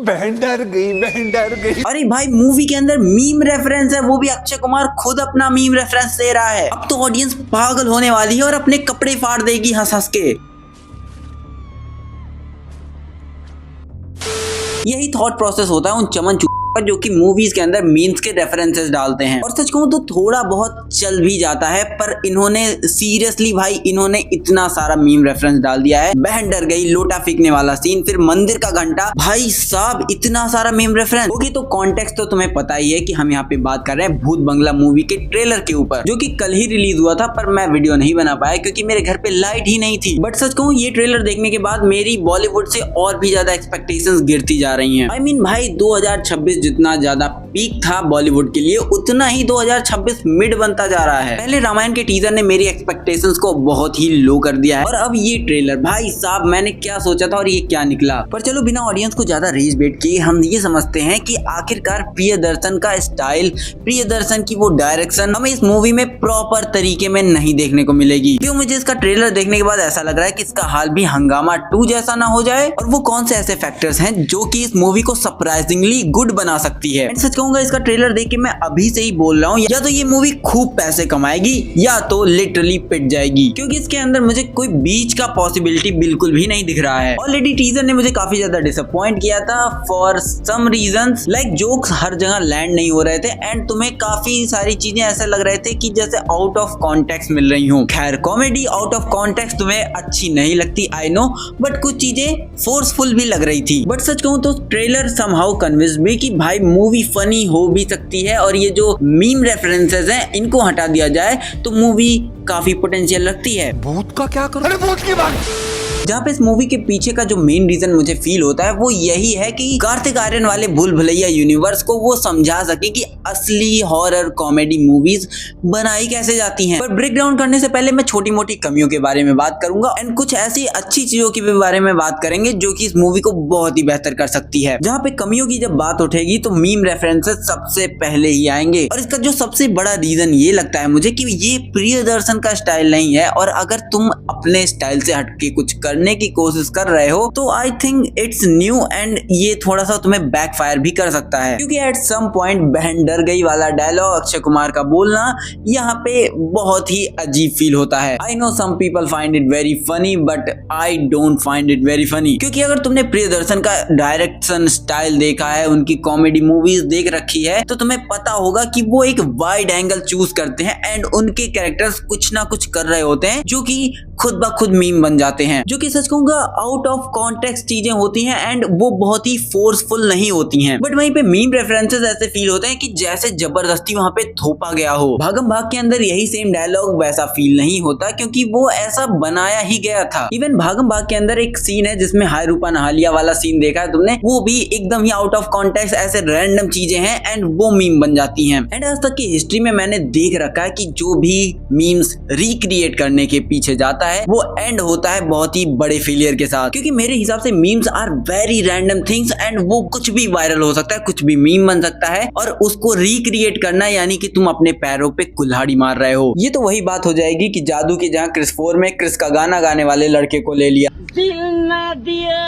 बहन डर गई। अरे भाई मूवी के अंदर मीम रेफरेंस है, वो भी अक्षय कुमार खुद अपना मीम रेफरेंस दे रहा है। अब तो ऑडियंस पागल होने वाली है और अपने कपड़े फाड़ देगी हंस हंस के। यही थॉट प्रोसेस होता है उन चमन जो कि मूवीज के अंदर मीम्स के रेफरेंसेस डालते हैं। और सच कहूं तो थोड़ा बहुत चल भी जाता है, पर इन्होंने सीरियसली भाई इन्होंने इतना सारा मीम रेफरेंस डाल दिया है। बहन डर गई, लोटा फेंकने वाला सीन, फिर मंदिर का घंटा, भाई साहब इतना सारा मीम रेफरेंस होगी। तो कॉन्टेक्स्ट तो तुम्हें पता ही है कि हम यहाँ पे बात कर रहे हैं भूत बंगला मूवी के ट्रेलर के ऊपर, जो कि कल ही रिलीज हुआ था, पर मैं वीडियो नहीं बना पाया क्योंकि मेरे घर पे लाइट ही नहीं थी। बट सच कहूं ये ट्रेलर देखने के बाद मेरी बॉलीवुड से और भी ज्यादा एक्सपेक्टेशंस गिरती जा रही हैं। I mean, भाई 2026 जितना ज्यादा पीक था बॉलीवुड के लिए, उतना ही 2026 मिड बनता जा रहा है। पहले रामायण के टीजर ने मेरी एक्सपेक्टेशंस को बहुत ही लो कर दिया है, और अब ये ट्रेलर, भाई साहब मैंने क्या सोचा था और ये क्या निकला। पर चलो बिना ऑडियंस को ज्यादा रेज बेट किए हम ये समझते हैं कि आखिरकार प्रियदर्शन का स्टाइल, प्रियदर्शन की वो डायरेक्शन हमें इस मूवी में प्रॉपर तरीके में नहीं देखने को मिलेगी। क्यों मुझे इसका ट्रेलर देखने के बाद ऐसा लग रहा है कि इसका हाल भी हंगामा 2 जैसा ना हो जाए। और वो कौन से ऐसे फैक्टर्स हैं जो कि इस मूवी को सरप्राइजिंगली गुड बना सकती है। सच कहूंगा इसका ट्रेलर देख के मैं अभी से ही बोल रहा हूँ, या तो ये मूवी खूब पैसे कमाएगी या तो लिटरली पिट जाएगी, क्योंकि इसके अंदर मुझे कोई बीच का पॉसिबिलिटी बिल्कुल भी नहीं दिख रहा है। ऑलरेडी टीजर ने मुझे काफी ज्यादा डिसअपॉइंट किया था for some reasons, like jokes हर जगह लैंड नहीं हो रहे थे एंड तुम्हें काफी सारी चीजें ऐसे लग रहे थे कि जैसे आउट ऑफ कॉन्टेक्स्ट मिल रही हूँ। खैर कॉमेडी आउट ऑफ कॉन्टेक्स्ट तुम्हें अच्छी नहीं लगती, आई नो, बट कुछ चीजें फोर्सफुल भी लग रही थी। बट सच कहूँ तो ट्रेलर समहाउ कन्विंस्ड मी कि भाई मूवी फनी हो भी सकती है, और ये जो मीम रेफरेंसेस हैं इनको हटा दिया जाए तो मूवी काफी पोटेंशियल रखती है। भूत का क्या करूं? अरे भूत की बात। जहाँ पे इस मूवी के पीछे का जो मेन रीजन मुझे फील होता है वो यही है कि कार्तिक आर्यन वाले भूल भुलैया यूनिवर्स को वो समझा सके कि असली हॉरर कॉमेडी मूवीज बनाई कैसे जाती हैं। पर ब्रेक डाउन करने से पहले मैं छोटी मोटी कमियों के बारे में बात करूंगा एंड कुछ ऐसी अच्छी चीजों के बारे में बात करेंगे जो कि इस मूवी को बहुत ही बेहतर कर सकती है। जहाँ पे कमियों की जब बात उठेगी तो मीम रेफरेंसेस सबसे पहले ही आएंगे, और इसका जो सबसे बड़ा रीजन ये लगता है मुझे कि ये प्रियदर्शन का स्टाइल नहीं है, और अगर तुम अपने स्टाइल से हटके कुछ करने की कोशिश कर रहे हो तो I think it's new and ये थोड़ा सा तुम्हें बैकफायर भी कर सकता है। क्योंकि एट सम पॉइंट बहन डर गई वाला डायलॉग अक्षय कुमार का बोलना यहाँ पे बहुत ही अजीब फील होता है। I know some people find it very funny but I don't find it very funny, क्योंकि अगर तुमने प्रियदर्शन का डायरेक्शन स्टाइल देखा है, उनकी कॉमेडी मूवीज देख रखी है, तो तुम्हें पता होगा कि वो एक वाइड एंगल चूज करते हैं एंड उनके कैरेक्टर्स कुछ ना कुछ कर रहे होते हैं जो कि खुद ब खुद मीम बन जाते हैं, जो कि सच कहूंगा आउट ऑफ कॉन्टेक्स्ट चीजें होती हैं एंड वो बहुत ही फोर्सफुल नहीं होती हैं। बट वहीं पे मीम रेफरेंसेस ऐसे फील होते हैं कि जैसे जबरदस्ती वहां पे थोपा गया हो। भागम भाग के अंदर यही सेम डायलॉग वैसा फील नहीं होता क्योंकि वो ऐसा बनाया ही गया था। इवन भागम भाग के अंदर एक सीन है जिसमें हाय रूपा नहालिया वाला सीन देखा है तुमने, वो भी एकदम ही आउट ऑफ कॉन्टेक्स्ट ऐसे रैंडम चीजें हैं एंड वो मीम बन जाती हैं। एंड आज तक की हिस्ट्री में मैंने देख रखा है कि जो भी मीम्स रिक्रिएट करने के पीछे जाता है वो एंड होता है बहुत ही बड़े फेलियर के साथ, क्योंकि मेरे हिसाब से memes are very random things and वो कुछ भी वायरल हो सकता है, कुछ भी मीम बन सकता है, और उसको रिक्रिएट करना यानी कि तुम अपने पैरों पे कुल्हाड़ी मार रहे हो। ये तो वही बात हो जाएगी कि जादू की जहां क्रिस 4 में क्रिस का गाना गाने वाले लड़के को ले लिया, दिल ना दिया,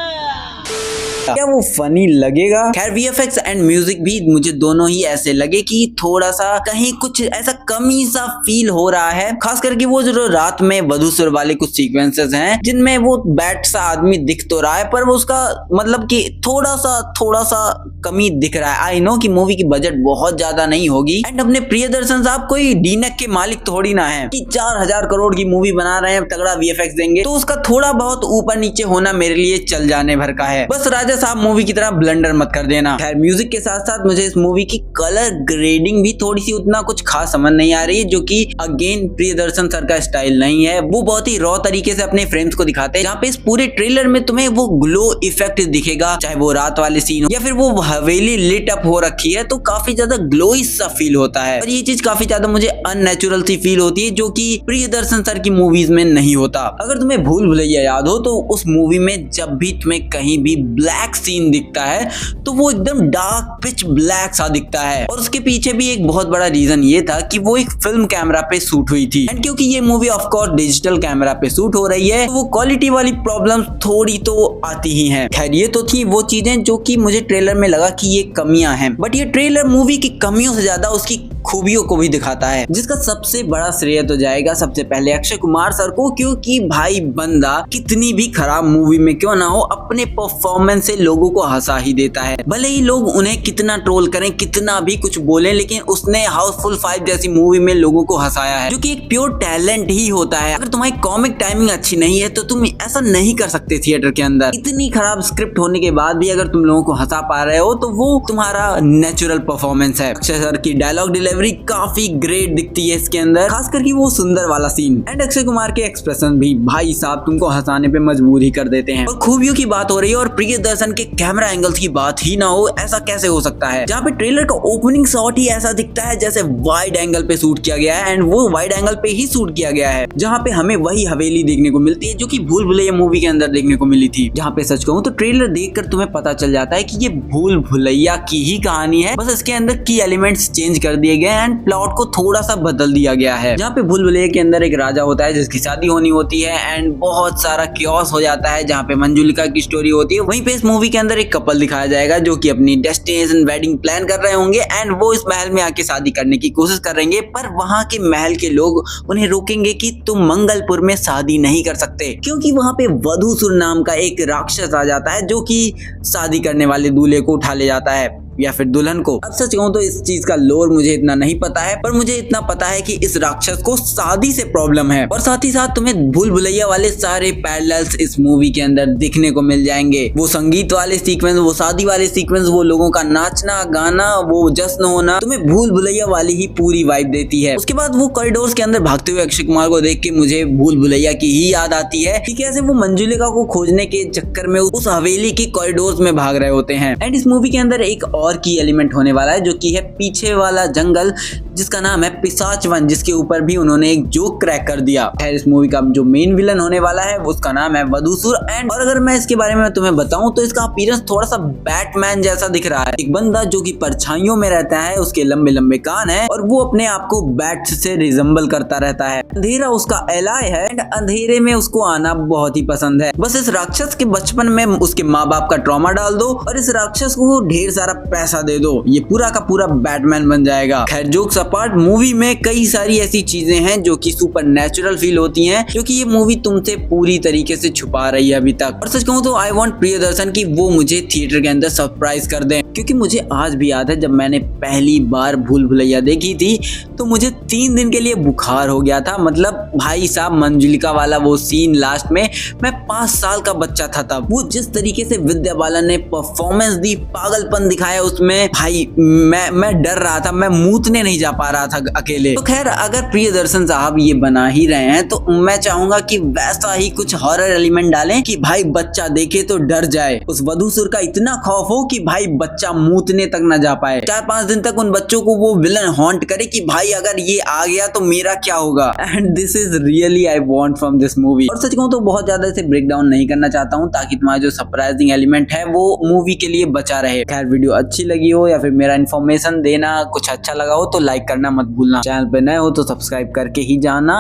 क्या वो फनी लगेगा? खैर वीएफएक्स एंड म्यूजिक भी मुझे दोनों ही ऐसे लगे कि थोड़ा सा कहीं कुछ ऐसा कमी सा फील हो रहा है, खास करके वो जो रात में वधूसुर वाले कुछ सीक्वेंसेस हैं जिनमें वो बैट सा आदमी दिख तो रहा है पर वो उसका मतलब कि थोड़ा सा कमी दिख रहा है। आई नो कि मूवी की बजट बहुत ज्यादा नहीं होगी एंड अपने प्रियदर्शन साहब कोई डीनक के मालिक थोड़ी ना है कि 4000 करोड़ की मूवी बना रहे हैं, तगड़ा वीएफएक्स देंगे, तो उसका थोड़ा बहुत ऊपर नीचे होना मेरे लिए चल जाने भर का है। बस राजा साहब मूवी की तरह ब्लंडर मत कर देना। खैर म्यूजिक के साथ साथ मुझे इस मूवी की कलर ग्रेडिंग भी थोड़ी सी उतना कुछ खास समझ नहीं आ रही है, जो कि अगेन प्रियदर्शन सर का स्टाइल नहीं है। वो बहुत ही रॉ तरीके से अपने फ्रेम्स को दिखाते हैं, जहाँ पे इस पूरे ट्रेलर में तुम्हें वो ग्लो इफेक्ट दिखेगा, चाहे वो रात वाले सीन हो या फिर वो हवेली लिट अप हो रखी है तो काफी ज्यादा ग्लोई सा फील होता है और ये चीज काफी ज्यादा मुझे अननेचुरल सी फील होती है जो कि प्रियदर्शन सर की मूवीज में नहीं होता। अगर तुम्हें भूल भुलैया याद हो तो उस मूवी में जब भी तुम्हें कहीं भी ब्लैक सीन दिखता है तो वो एकदम डार्क पिच ब्लैक सा दिखता है और उसके पीछे भी एक बहुत बड़ा रीजन ये था कि वो एक फिल्म कैमरा पे शूट हुई थी एंड क्योंकि ये movie of course digital camera पे शूट हो रही है तो वो क्वालिटी वाली प्रॉब्लम थोड़ी तो आती ही हैं। खैर ये तो थी वो चीजें जो कि मुझे ट्रेलर में लगा कि ये कमियां हैं, बट ये ट्रेलर मूवी की कमियों से ज्यादा उसकी खूबियों को भी दिखाता है, जिसका सबसे बड़ा श्रेय तो जाएगा सबसे पहले अक्षय कुमार सर को, क्योंकि भाई बंदा कितनी भी खराब मूवी में क्यों ना हो अपने परफॉर्मेंस से लोगों को हंसा ही देता है। भले ही लोग उन्हें कितना ट्रोल करें कितना भी कुछ बोले, लेकिन उसने हाउसफुल 5 जैसी मूवी में लोगों को हंसाया है जो कि एक प्योर टैलेंट ही होता है। अगर तुम्हारी कॉमिक टाइमिंग अच्छी नहीं है तो तुम ऐसा नहीं कर सकते थिएटर के अंदर। इतनी खराब स्क्रिप्ट होने के बाद भी अगर तुम लोगों को हंसा पा रहे हो तो वो तुम्हारा नेचुरल परफॉर्मेंस है। अक्षय सर की डायलॉग डिलीवरी काफी ग्रेट दिखती है इसके अंदर, खास करके वो सुंदर वाला सीन एंड अक्षय कुमार के एक्सप्रेशन भी भाई साहब तुमको हंसाने पे मजबूर ही कर देते हैं। और खूबियों की बात हो रही है और प्रियदर्शन के कैमरा एंगल्स की बात ही ना हो, ऐसा कैसे हो सकता है जहाँ पे ट्रेलर का ओपनिंग शॉट ही ऐसा दिखता है जैसे वाइड एंगल पे शूट किया गया है एंड वो वाइड एंगल पे ही शूट किया गया है, जहाँ पे हमें वही हवेली देखने को मिलती है जो कि भूल भुलैया मूवी के अंदर देखने को मिली थी। जहाँ पे सच कहूँ तो ट्रेलर देखकर तुम्हें पता चल जाता है कि ये भूल भुलैया की ही कहानी है, बस इसके अंदर की एलिमेंट्स चेंज कर दिए गए एंड प्लॉट को थोड़ा सा बदल दिया गया है। जहाँ पे भूल भुलैया के अंदर एक राजा होता है जिसकी शादी होनी होती है एंड बहुत सारा क्योस हो जाता है, जहाँ पे मंजुलिका की स्टोरी होती है। वहीं पे इस मूवी के अंदर एक कपल दिखाया जाएगा जो कि अपनी डेस्टिनेशन वेडिंग प्लान कर रहे होंगे एंड वो इस महल में आके शादी करने की कोशिश करेंगे, पर वहाँ के महल के लोग उन्हें रोकेंगे कि तुम मंगलपुर में शादी नहीं कर सकते, क्योंकि वहाँ पे वधूसुर नाम का एक राक्षस आ जाता है जो कि शादी करने वाले दूल्हे को उठा ले जाता है या फिर दुल्हन को। अब सच कहूं तो इस चीज का लोर मुझे इतना नहीं पता है, पर मुझे इतना पता है कि इस राक्षस को शादी से प्रॉब्लम है और साथ ही साथ तुम्हें भूल भुलैया वाले सारे पैरेलल्स इस मूवी के अंदर दिखने को मिल जाएंगे। वो संगीत वाले सीक्वेंस, वो शादी वाले सीक्वेंस, वो लोगों का नाचना गाना, वो जश्न होना तुम्हें भूल भुलैया वाली ही पूरी वाइब देती है। उसके बाद वो कॉरिडोर्स के अंदर भागते हुए अक्षय कुमार को देख के मुझे भूल भुलैया की ही याद आती है कि कैसे वो मंजुलिका को खोजने के चक्कर में उस हवेली की कॉरिडोर्स में भाग रहे होते हैं। एंड इस मूवी के अंदर एक और की एलिमेंट होने वाला है जो कि है पीछे वाला जंगल, जिसका नाम है पिशाच वन, जिसके ऊपर भी उन्होंने एक जोक क्रैक कर दिया है। इस मूवी का जो मेन विलन होने वाला है उसका नाम है वधूसुर एंड और अगर मैं इसके बारे में तुम्हें बताऊं तो इसका अपीयरेंस थोड़ा सा बैटमैन जैसा दिख रहा है। एक बंदा जो कि परछाइयों में रहता है, उसके लंबे लंबे कान है और वो अपने आप को बैट से रिजेंबल करता रहता है। अंधेरा उसका एलाय है एंड अंधेरे में उसको आना बहुत ही पसंद है। बस इस राक्षस के बचपन में उसके माँ बाप का ट्रॉमा डाल दो और इस राक्षस को ढेर सारा पैसा दे दो, ये पूरा का पूरा बैटमैन बन जाएगा। खैर जोक्स अपार्ट, मूवी में कई सारी ऐसी चीजें हैं जो कि सुपर नेचुरल फील होती हैं, क्योंकि ये मूवी तुमसे पूरी तरीके से छुपा रही है अभी तक। और सच कहूं तो आई वांट प्रियदर्शन की वो मुझे थिएटर के अंदर सरप्राइज कर दें, क्योंकि मुझे आज भी याद है जब मैंने पहली बार भूल भुलैया देखी थी तो मुझे 3 दिन के लिए बुखार हो गया था। मतलब भाई साहब मंजुलिका वाला वो सीन लास्ट में, मैं 5 साल का बच्चा था तब। वो जिस तरीके से विद्या बालन ने परफॉर्मेंस दी, पागलपन दिखाया उसमें, भाई मैं डर रहा था, मैं मूतने नहीं जा पा रहा था अकेले। तो खैर अगर प्रियदर्शन साहब ये बना ही रहे हैं तो मैं चाहूंगा कि वैसा ही कुछ हॉरर एलिमेंट डालें कि भाई बच्चा देखे तो डर जाए, उस वधूसुर का इतना खौफ हो कि भाई बच्चा मूतने तक ना जा पाए। 4-5 दिन तक उन बच्चों को वो विलन हॉन्ट करे कि भाई अगर ये आ गया तो मेरा क्या होगा। And this is really I want from this movie. और सच कहूं तो बहुत ज्यादा इसे ब्रेक डाउन नहीं करना चाहता हूं ताकि तुम्हारा जो सरप्राइजिंग एलिमेंट है वो मूवी के लिए बचा रहे। खैर वीडियो अच्छी लगी हो या फिर मेरा इन्फॉर्मेशन देना कुछ अच्छा लगा हो तो लाइक करना मत भूलना, चैनल पे नए हो तो सब्सक्राइब करके ही जाना।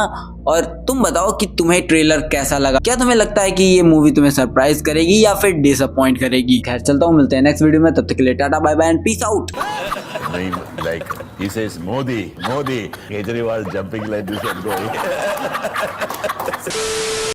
और तुम बताओ कि तुम्हें ट्रेलर कैसा लगा, क्या तुम्हें लगता है कि ये मूवी तुम्हें सरप्राइज करेगी या फिर डिसअपॉइंट करेगी। खैर चलता हूँ, मिलते हैं नेक्स्ट वीडियो में, तब तक के लिए tata bye bye and peace out. Like he says Modi, Kejriwal jumping like this and going.